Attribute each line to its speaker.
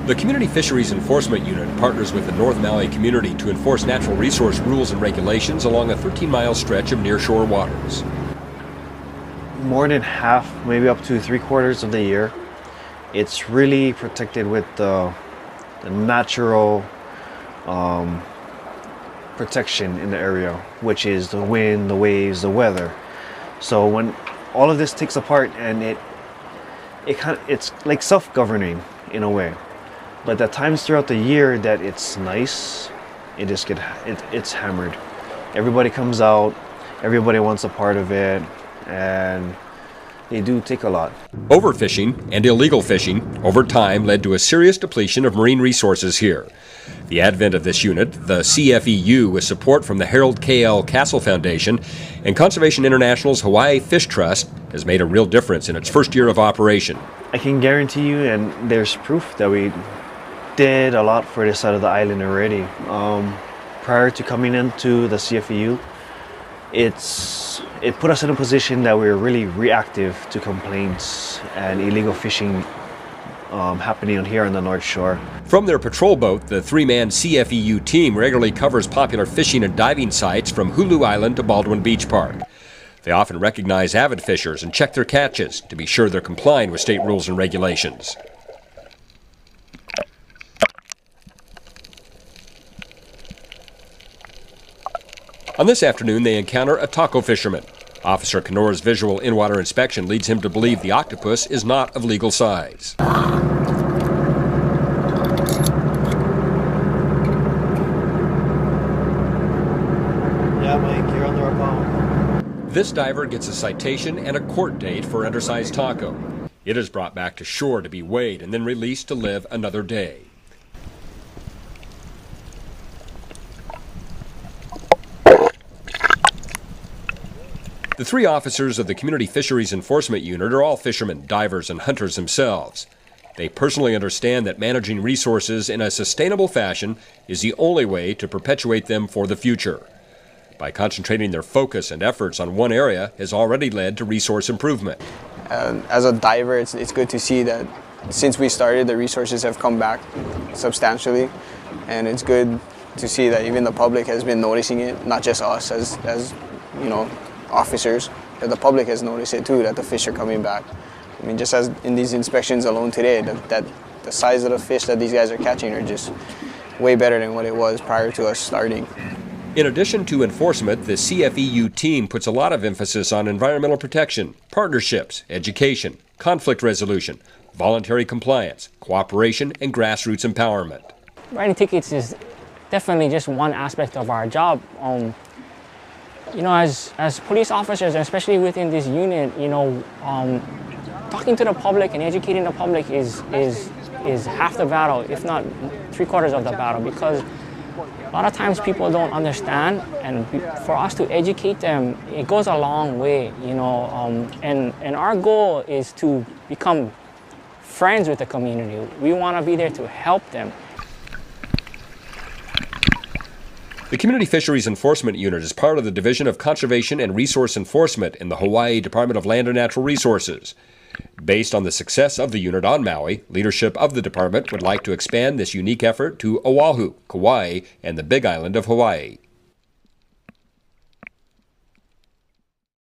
Speaker 1: The Community Fisheries Enforcement Unit partners with the North Maui community to enforce natural resource rules and regulations along a 13-mile stretch of nearshore waters.
Speaker 2: More than half, maybe up to 3/4 of the year, it's really protected with the natural protection in the area, which is the wind, the waves, the weather. So when all of this takes apart, and it's like self-governing in a way. But at times throughout the year that it's nice, it's hammered. Everybody comes out, everybody wants a part of it, and they do take a lot.
Speaker 1: Overfishing and illegal fishing over time led to a serious depletion of marine resources here. The advent of this unit, the CFEU, with support from the Harold K.L. Castle Foundation and Conservation International's Hawaii Fish Trust, has made a real difference in its first year of operation.
Speaker 2: I can guarantee you, and there's proof that we did a lot for this side of the island already. Prior to coming into the CFEU, it put us in a position that we were really reactive to complaints and illegal fishing happening here on the North Shore.
Speaker 1: From their patrol boat, the three-man CFEU team regularly covers popular fishing and diving sites from Hulu Island to Baldwin Beach Park. They often recognize avid fishers and check their catches to be sure they're complying with state rules and regulations. On this afternoon, they encounter a taco fisherman. Officer Kenora's visual in-water inspection leads him to believe the octopus is not of legal size.
Speaker 2: Yeah, Mike, you're under our bomb.
Speaker 1: This diver gets a citation and a court date for undersized taco. It is brought back to shore to be weighed and then released to live another day. The three officers of the Community Fisheries Enforcement Unit are all fishermen, divers, and hunters themselves. They personally understand that managing resources in a sustainable fashion is the only way to perpetuate them for the future. By concentrating their focus and efforts on one area has already led to resource improvement.
Speaker 3: As a diver, it's good to see that since we started, the resources have come back substantially, and it's good to see that even the public has been noticing it, not just us as you know, officers, that the public has noticed it too, that the fish are coming back. I mean, just as in these inspections alone today, that the size of the fish that these guys are catching are just way better than what it was prior to us starting.
Speaker 1: In addition to enforcement, the CFEU team puts a lot of emphasis on environmental protection, partnerships, education, conflict resolution, voluntary compliance, cooperation, and grassroots empowerment.
Speaker 4: Writing tickets is definitely just one aspect of our job. You know, as police officers, especially within this unit, you know, talking to the public and educating the public is half the battle, if not 3/4 of the battle, because a lot of times people don't understand, and for us to educate them, it goes a long way, you know, and our goal is to become friends with the community. We want to be there to help them.
Speaker 1: The Community Fisheries Enforcement Unit is part of the Division of Conservation and Resource Enforcement in the Hawaii Department of Land and Natural Resources. Based on the success of the unit on Maui, leadership of the department would like to expand this unique effort to Oahu, Kauai, and the Big Island of Hawaii.